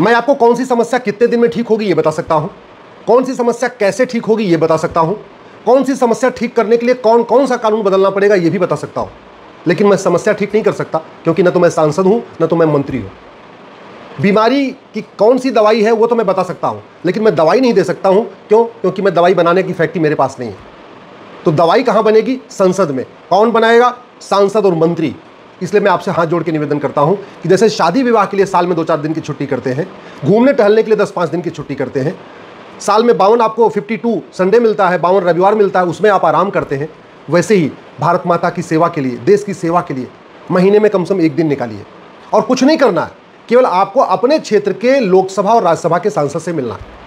मैं आपको कौन सी समस्या कितने दिन में ठीक होगी ये बता सकता हूं, कौन सी समस्या कैसे ठीक होगी ये बता सकता हूं, कौन सी समस्या ठीक करने के लिए कौन कौन सा कानून बदलना पड़ेगा ये भी बता सकता हूं। लेकिन मैं समस्या ठीक नहीं कर सकता, क्योंकि न तो मैं सांसद हूं न तो मैं मंत्री हूं। बीमारी की कौन सी दवाई है वो तो मैं बता सकता हूं, लेकिन मैं दवाई नहीं दे सकता हूं। क्यों? क्योंकि मैं दवाई बनाने की फैक्ट्री मेरे पास नहीं है। तो दवाई कहां बनेगी? संसद में। कौन बनाएगा? सांसद और मंत्री। इसलिए मैं आपसे हाथ जोड़ के निवेदन करता हूं कि जैसे शादी विवाह के लिए साल में 2-4 दिन की छुट्टी करते हैं, घूमने टहलने के लिए 10-5 दिन की छुट्टी करते हैं, साल में 52 आपको 52 संडे मिलता है, 52 रविवार मिलता है, उसमें आप आराम करते हैं, वैसे ही भारत माता की सेवा के लिए, देश की सेवा के लिए महीने में कम से कम 1 दिन निकालिए। और कुछ नहीं करना है, केवल आपको अपने क्षेत्र के लोकसभा और राज्यसभा के सांसद से मिलना है।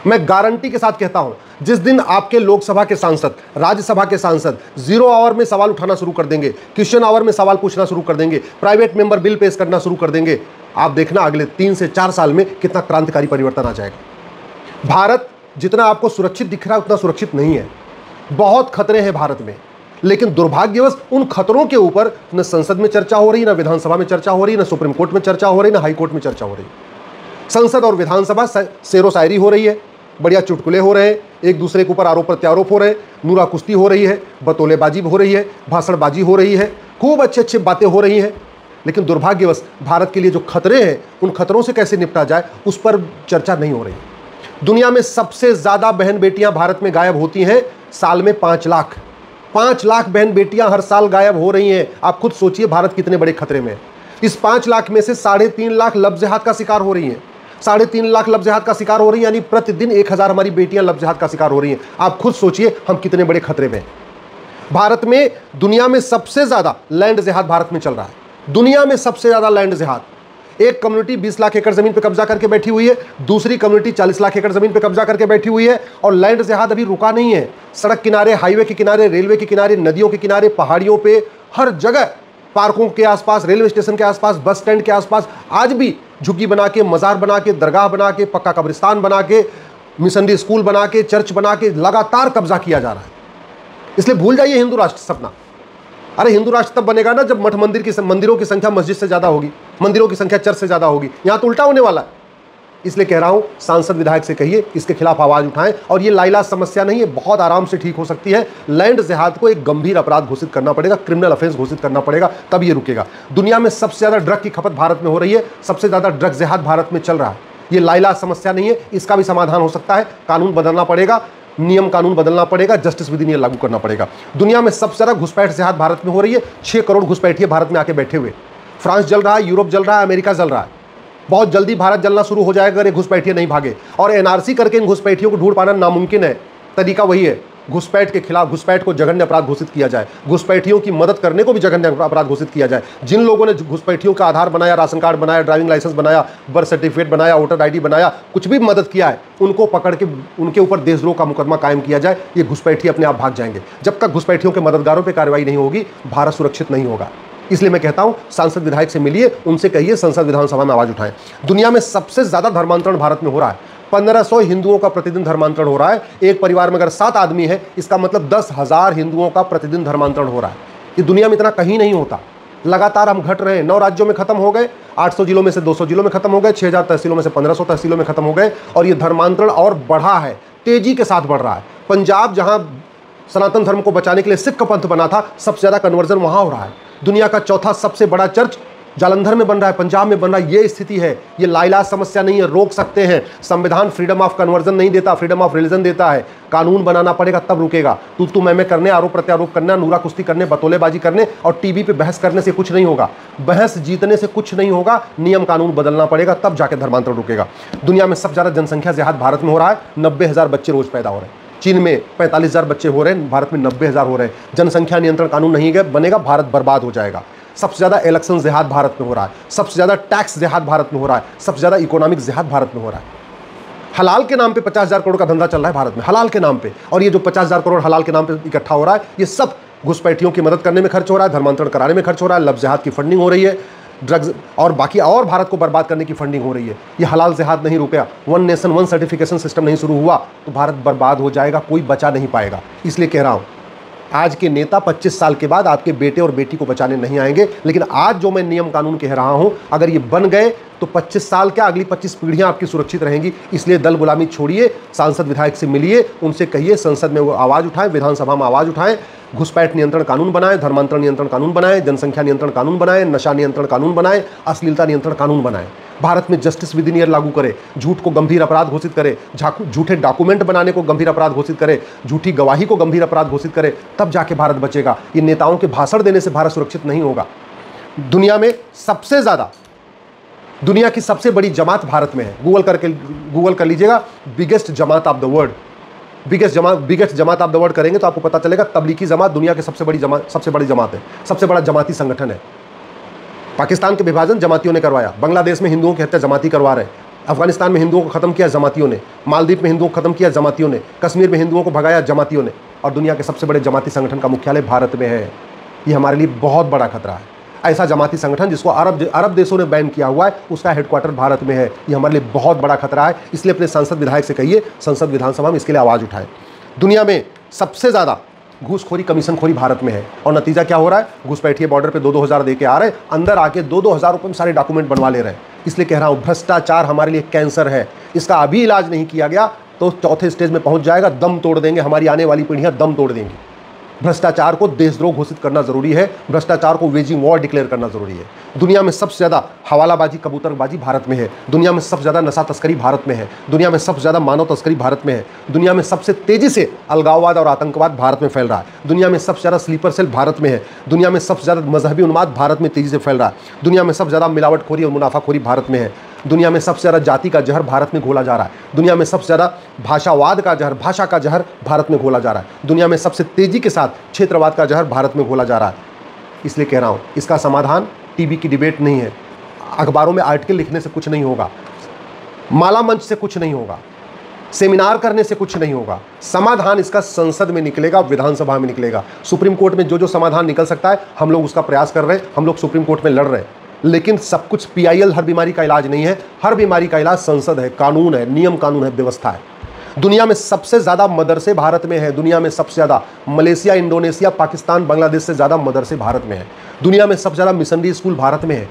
मैं गारंटी के साथ कहता हूं, जिस दिन आपके लोकसभा के सांसद, राज्यसभा के सांसद 0 आवर में सवाल उठाना शुरू कर देंगे, क्वेश्चन आवर में सवाल पूछना शुरू कर देंगे, प्राइवेट मेंबर बिल पेश करना शुरू कर देंगे, आप देखना अगले 3 से 4 साल में कितना क्रांतिकारी परिवर्तन आ जाएगा। भारत जितना आपको सुरक्षित दिख रहा है उतना सुरक्षित नहीं है। बहुत खतरे हैं भारत में, लेकिन दुर्भाग्यवश उन खतरों के ऊपर न संसद में चर्चा हो रही, न विधानसभा में चर्चा हो रही, न सुप्रीम कोर्ट में चर्चा हो रही, न हाई कोर्ट में चर्चा हो रही। संसद और विधानसभा शेरो शायरी हो रही है, बढ़िया चुटकुले हो रहे हैं, एक दूसरे के ऊपर आरोप प्रत्यारोप हो रहे हैं, नूरा कुश्ती हो रही है, बतौलेबाजी हो रही है, भाषणबाजी हो रही है, खूब अच्छी अच्छी बातें हो रही हैं। लेकिन दुर्भाग्यवश भारत के लिए जो खतरे हैं, उन खतरों से कैसे निपटा जाए उस पर चर्चा नहीं हो रही। दुनिया में सबसे ज़्यादा बहन बेटियां भारत में गायब होती हैं, साल में 5 लाख। 5 लाख बहन बेटियां हर साल गायब हो रही हैं। आप खुद सोचिए भारत कितने बड़े खतरे में है। इस 5 लाख में से 3.5 लाख लफ्ज़-ए-जिहाद का शिकार हो रही हैं। 3.5 लाख लफ्ज़-ए-जिहाद का शिकार हो रही है, यानी प्रतिदिन 1000 हमारी बेटियां लफ्ज़-ए-जिहाद का शिकार हो रही हैं। आप खुद सोचिए हम कितने बड़े खतरे में हैं। भारत में दुनिया में सबसे ज़्यादा लैंड जिहाद भारत में चल रहा है। दुनिया में सबसे ज़्यादा लैंड जिहाद। एक कम्युनिटी 20 लाख एकड़ ज़मीन पर कब्जा करके बैठी हुई है, दूसरी कम्युनिटी 40 लाख एकड़ ज़मीन पर कब्जा करके बैठी हुई है, और लैंड जिहाद अभी रुका नहीं है। सड़क किनारे, हाईवे के किनारे, रेलवे के किनारे, नदियों के किनारे, पहाड़ियों पे, हर जगह, पार्कों के आसपास, रेलवे स्टेशन के आसपास, बस स्टैंड के आसपास आज भी झुग्गी बना के, मज़ार बना के, दरगाह बना के, पक्का कब्रिस्तान बना के, मिशनरी स्कूल बना के, चर्च बना के लगातार कब्जा किया जा रहा है। इसलिए भूल जाइए हिंदू राष्ट्र सपना। अरे हिंदू राष्ट्र तब बनेगा ना जब मंदिरों की संख्या मस्जिद से ज़्यादा होगी, मंदिरों की संख्या चर्च से ज़्यादा होगी। यहाँ तो उल्टा होने वाला है। इसलिए कह रहा हूँ, सांसद विधायक से कहिए इसके खिलाफ आवाज़ उठाएं। और ये लाइलाज समस्या नहीं है, बहुत आराम से ठीक हो सकती है। लैंड जिहाद को एक गंभीर अपराध घोषित करना पड़ेगा, क्रिमिनल ऑफेंस घोषित करना पड़ेगा, तब ये रुकेगा। दुनिया में सबसे ज़्यादा ड्रग की खपत भारत में हो रही है, सबसे ज़्यादा ड्रग जिहाद भारत में चल रहा है। ये लाइलाज समस्या नहीं है, इसका भी समाधान हो सकता है। कानून बदलना पड़ेगा, नियम कानून बदलना पड़ेगा, जस्टिस विधि नियम लागू करना पड़ेगा। दुनिया में सबसे ज़्यादा घुसपैठ जिहाद भारत में हो रही है। 6 करोड़ घुसपैठिए भारत में आके बैठे हुए। फ्रांस जल रहा है, यूरोप जल रहा है, अमेरिका जल रहा है। बहुत जल्दी भारत जलना शुरू हो जाएगा अगर ये घुसपैठिए नहीं भागे। और एनआरसी करके इन घुसपैठियों को ढूंढ पाना नामुमकिन है। तरीका वही है, घुसपैठ के खिलाफ, घुसपैठ को जघन्य अपराध घोषित किया जाए, घुसपैठियों की मदद करने को भी जघन्य अपराध घोषित किया जाए। जिन लोगों ने घुसपैठियों का आधार बनाया, राशन कार्ड बनाया, ड्राइविंग लाइसेंस बनाया, बर्थ सर्टिफिकेट बनाया, वोटर आईडी बनाया, कुछ भी मदद किया है, उनको पकड़ के उनके ऊपर देशद्रोह का मुकदमा कायम किया जाए। ये घुसपैठिए अपने आप भाग जाएंगे। जब तक घुसपैठियों के मददगारों पर कार्रवाई नहीं होगी, भारत सुरक्षित नहीं होगा। इसलिए मैं कहता हूं, सांसद विधायक से मिलिए, उनसे कहिए संसद विधानसभा में आवाज उठाएं। दुनिया में सबसे ज्यादा धर्मांतरण भारत में हो रहा है। 1500 हिंदुओं का प्रतिदिन धर्मांतरण हो रहा है। एक परिवार में अगर 7 आदमी है, इसका मतलब 10,000 हिंदुओं का प्रतिदिन धर्मांतरण हो रहा है। ये दुनिया में इतना कहीं नहीं होता। लगातार हम घट रहे हैं। 9 राज्यों में खत्म हो गए, 800 जिलों में से 200 जिलों में खत्म हो गए, 6000 तहसीलों में से 1500 तहसीलों में खत्म हो गए। और ये धर्मांतरण और बढ़ा है, तेजी के साथ बढ़ रहा है। पंजाब, जहां सनातन धर्म को बचाने के लिए सिख पंथ बना था, सबसे ज्यादा कन्वर्जन वहां हो रहा है। दुनिया का चौथा सबसे बड़ा चर्च जालंधर में बन रहा है, पंजाब में बन रहा है। ये स्थिति है। ये लाइलाज समस्या नहीं है, रोक सकते हैं। संविधान फ्रीडम ऑफ कन्वर्जन नहीं देता, फ्रीडम ऑफ रिलीजन देता है। कानून बनाना पड़ेगा, तब रुकेगा। तू मैं करने, आरोप प्रत्यारोप करना, नूरा कुश्ती करने, बतौलेबाजी करने और टीवी पे बहस करने से कुछ नहीं होगा। बहस जीतने से कुछ नहीं होगा। नियम कानून बदलना पड़ेगा, तब जाके धर्मांतरण रुकेगा। दुनिया में सबसे ज्यादा जनसंख्या जिहाद भारत में हो रहा है। 90,000 बच्चे रोज पैदा हो रहे हैं। चीन में 45,000 बच्चे हो रहे हैं, भारत में 90,000 हो रहे हैं। जनसंख्या नियंत्रण कानून नहीं बनेगा, भारत बर्बाद हो जाएगा। सबसे ज़्यादा इलेक्शन जिहाद भारत में हो रहा है, सबसे ज़्यादा टैक्स जिहाद भारत में हो रहा है, सबसे ज़्यादा इकोनॉमिक जिहाद भारत में हो रहा है। हलाल के नाम पे 50,000 करोड़ का धंधा चल रहा है भारत में, हलाल के नाम पे। और ये जो 50,000 करोड़ हलाल के नाम पे इकट्ठा हो रहा है, ये सब घुसपैठियों की मदद करने में खर्च हो रहा है, धर्मांतरण कराने में खर्च हो रहा है, लफ्ज़ जिहाद की फंडिंग हो रही है, ड्रग्स और बाकी और भारत को बर्बाद करने की फंडिंग हो रही है। ये हलाल जिहाद नहीं रुपया, 1 नेशन 1 सर्टिफिकेशन सिस्टम नहीं शुरू हुआ तो भारत बर्बाद हो जाएगा, कोई बचा नहीं पाएगा। इसलिए कह रहा हूँ, आज के नेता 25 साल के बाद आपके बेटे और बेटी को बचाने नहीं आएंगे, लेकिन आज जो मैं नियम कानून कह रहा हूं, अगर ये बन गए तो 25 साल क्या, अगली 25 पीढ़ियां आपकी सुरक्षित रहेंगी। इसलिए दल गुलामी छोड़िए, सांसद विधायक से मिलिए, उनसे कहिए संसद में वो आवाज़ उठाएं, विधानसभा में आवाज़ उठाएं, घुसपैठ नियंत्रण कानून बनाएं, धर्मांतरण नियंत्रण कानून बनाएं, जनसंख्या नियंत्रण कानून बनाएं, नशा नियंत्रण कानून बनाएं, अश्लीलता नियंत्रण कानून बनाएं। भारत में जस्टिस विद इन ईयर लागू करे, झूठ को गंभीर अपराध घोषित करे, झूठे डॉक्यूमेंट बनाने को गंभीर अपराध घोषित करे, झूठी गवाही को गंभीर अपराध घोषित करे, तब जाके भारत बचेगा। ये नेताओं के भाषण देने से भारत सुरक्षित नहीं होगा। दुनिया में सबसे ज्यादा, दुनिया की सबसे बड़ी जमात भारत में है। गूगल कर लीजिएगा, biggest Jamaat of the world, biggest Jamaat of the world करेंगे तो आपको पता चलेगा तबलीगी जमात दुनिया के सबसे बड़ी जमात है, सबसे बड़ा जमाती संगठन है। पाकिस्तान के विभाजन जमातियों ने करवाया, बांग्लादेश में हिंदुओं की हत्या जमाती करवा रहे, अफगानिस्तान में हिंदुओं को खत्म किया जमातियों ने, मालदीव में हिंदुओं को खत्म किया जमातियों ने, कश्मीर में हिंदुओं को भगाया जमातियों ने, और दुनिया के सबसे बड़े जमाती संगठन का मुख्यालय भारत में है। ये हमारे लिए बहुत बड़ा खतरा है। ऐसा जमाती संगठन जिसको अरब देशों ने बैन किया हुआ है, उसका हेडक्वार्टर भारत में है। ये हमारे लिए बहुत बड़ा खतरा है। इसलिए अपने सांसद विधायक से कहिए संसद विधानसभा में इसके लिए आवाज़ उठाएं। दुनिया में सबसे ज़्यादा घूसखोरी, कमीशनखोरी भारत में है, और नतीजा क्या हो रहा है, घुसपैठिए बॉर्डर पे 2-2 हज़ार दे के आ रहे हैं, अंदर आके 2-2 हज़ार रुपये में सारे डॉक्यूमेंट बनवा ले रहे हैं। इसलिए कह रहा हूँ, भ्रष्टाचार हमारे लिए कैंसर है। इसका अभी इलाज नहीं किया गया तो चौथे स्टेज में पहुंच जाएगा, दम तोड़ देंगे, हमारी आने वाली पीढ़ियां दम तोड़ देंगी। भ्रष्टाचार को देशद्रोह घोषित करना जरूरी है, भ्रष्टाचार को वेजिंग वॉर डिक्लेयर करना जरूरी है। दुनिया में सबसे ज्यादा हवालाबाजी, कबूतरबाजी भारत में है। दुनिया में सबसे ज्यादा नशा तस्करी भारत में है। दुनिया में सबसे ज्यादा मानव तस्करी भारत में है। दुनिया में सबसे तेजी से अलगाववाद और आतंकवाद भारत में फैल रहा है। दुनिया में सबसे ज्यादा स्लीपर सेल भारत में है। दुनिया में सबसे ज्यादा मजहबी उन्माद भारत में तेजी से फैल रहा है। दुनिया में सबसे ज्यादा मिलावटखोरी और मुनाफाखोरी भारत में है। दुनिया में सबसे ज़्यादा जाति का जहर भारत में घोला जा रहा है। दुनिया में सबसे ज़्यादा भाषावाद का जहर, भाषा का जहर भारत में घोला जा रहा है। दुनिया में सबसे तेज़ी के साथ क्षेत्रवाद का जहर भारत में घोला जा रहा है। इसलिए कह रहा हूँ, इसका समाधान टीवी की डिबेट नहीं है, अखबारों में आर्टिकल लिखने से कुछ नहीं होगा, माला मंच से कुछ नहीं होगा, सेमिनार करने से कुछ नहीं होगा। समाधान इसका संसद में निकलेगा, विधानसभा में निकलेगा। सुप्रीम कोर्ट में जो समाधान निकल सकता है, हम लोग उसका प्रयास कर रहे हैं, हम लोग सुप्रीम कोर्ट में लड़ रहे हैं। लेकिन सब कुछ PIL हर बीमारी का इलाज नहीं है। हर बीमारी का इलाज संसद है, कानून है, नियम कानून है, व्यवस्था है। दुनिया में सबसे ज़्यादा मदरसे भारत में है। दुनिया में सबसे ज़्यादा, मलेशिया, इंडोनेशिया, पाकिस्तान, बांग्लादेश से ज़्यादा मदरसे भारत में है। दुनिया में सबसे ज़्यादा मिशनरी स्कूल भारत में है।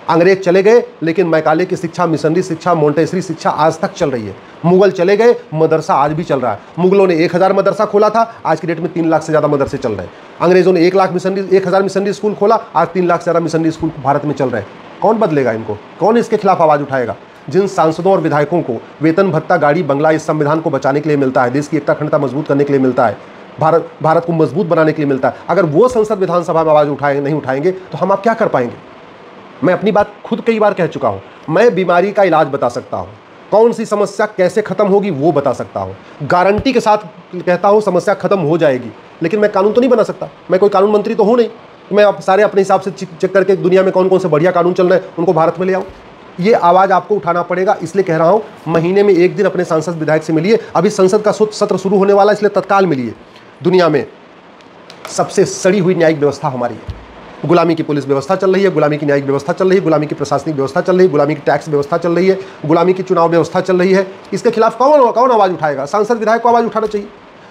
अंग्रेज चले गए, लेकिन मैकाले की शिक्षा, मिशनरी शिक्षा, मोंटेसरी शिक्षा आज तक चल रही है। मुगल चले गए, मदरसा आज भी चल रहा है। मुगलों ने 1000 मदरसा खोला था, आज की डेट में 3 लाख से ज़्यादा मदरसे चल रहे हैं। अंग्रेजों ने 1000 मिशनरी स्कूल खोला, आज 3 लाख से ज़्यादा मिशनरी स्कूल भारत में चल रहे हैं। कौन बदलेगा इनको? कौन इसके खिलाफ आवाज़ उठाएगा? जिन सांसदों और विधायकों को वेतन, भत्ता, गाड़ी, बंगला इस संविधान को बचाने के लिए मिलता है, देश की एकता अखंडता मजबूत करने के लिए मिलता है, भारत को मजबूत बनाने के लिए मिलता है, अगर वो संसद विधानसभा में आवाज़ नहीं उठाएंगे तो हम आप क्या कर पाएंगे? मैं अपनी बात खुद कई बार कह चुका हूँ। मैं बीमारी का इलाज बता सकता हूँ, कौन सी समस्या कैसे खत्म होगी वो बता सकता हूँ, गारंटी के साथ कहता हूँ समस्या खत्म हो जाएगी। लेकिन मैं कानून तो नहीं बना सकता, मैं कोई कानून मंत्री तो हूँ नहीं। मैं आप सारे अपने हिसाब से चेक करके दुनिया में कौन कौन से बढ़िया कानून चल रहे हैं उनको भारत में ले आऊँ। ये आवाज़ आपको उठाना पड़ेगा। इसलिए कह रहा हूँ, महीने में 1 दिन अपने सांसद विधायक से मिलिए। अभी संसद का सत्र शुरू होने वाला है, इसलिए तत्काल मिलिए। दुनिया में सबसे सड़ी हुई न्यायिक व्यवस्था हमारी है। गुलामी की पुलिस व्यवस्था चल रही है, गुलामी की न्यायिक व्यवस्था चल रही है, गुलामी की प्रशासनिक व्यवस्था चल रही है, गुलामी की टैक्स व्यवस्था चल रही है, गुलामी की चुनाव व्यवस्था चल रही है। इसके खिलाफ कौन आवाज़ उठाएगा? सांसद विधायक को आवाज़ उठाना चाहिए।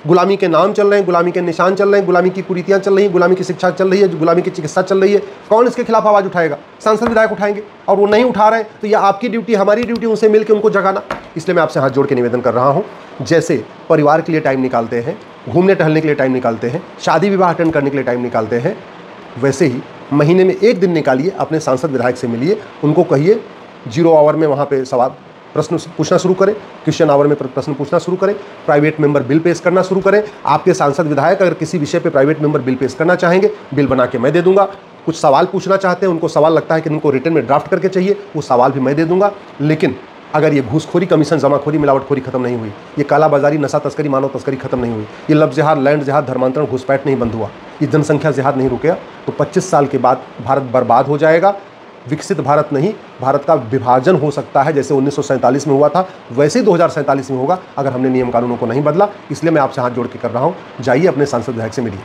गुलामी के नाम चल रहे हैं, गुलामी के निशान चल रहे हैं, गुलामी की कुरीतियाँ चल रही हैं, गुलामी की शिक्षा चल रही है, गुलामी की चिकित्सा चल रही है। कौन इसके खिलाफ आवाज़ उठाएगा? सांसद विधायक उठाएंगे। और वो नहीं उठा रहे तो यह आपकी ड्यूटी, हमारी ड्यूटी उनसे मिलकर उनको जगाना। इसलिए मैं आपसे हाथ जोड़ के निवेदन कर रहा हूँ, जैसे परिवार के लिए टाइम निकालते हैं, घूमने टहलने के लिए टाइम निकालते हैं, शादी विवाह अटेंड करने के लिए टाइम निकालते हैं, वैसे ही महीने में 1 दिन निकालिए, अपने सांसद विधायक से मिलिए। उनको कहिए 0 आवर में वहाँ पे प्रश्न पूछना शुरू करें, क्वेश्चन आवर में प्रश्न पूछना शुरू करें, प्राइवेट मेंबर बिल पेश करना शुरू करें। आपके सांसद विधायक अगर किसी विषय पे प्राइवेट मेंबर बिल पेश करना चाहेंगे, बिल बना के मैं दे दूंगा। कुछ सवाल पूछना चाहते हैं, उनको सवाल लगता है कि उनको रिटर्न में ड्राफ्ट करके चाहिए, वो सवाल भी मैं दे दूंगा। लेकिन अगर ये घूसखोरी, कमीशन, जमाखोरी, मिलावटखोरी खत्म नहीं हुई, ये कालाबाजारी, नशा तस्करी, मानव तस्करी खत्म नहीं हुई, ये लब जिहाद, लैंड जिहाद, धर्मांतरण, घुसपैठ नहीं बंद हुआ, ये जनसंख्या जिहाद नहीं रुकेगा, तो 25 साल के बाद भारत बर्बाद हो जाएगा। विकसित भारत नहीं, भारत का विभाजन हो सकता है। जैसे 1947 में हुआ था, वैसे ही 2047 में होगा अगर हमने नियम कानूनों को नहीं बदला। इसलिए मैं आपसे हाथ जोड़ के कर रहा हूँ, जाइए अपने सांसद विधायक से मिलिए।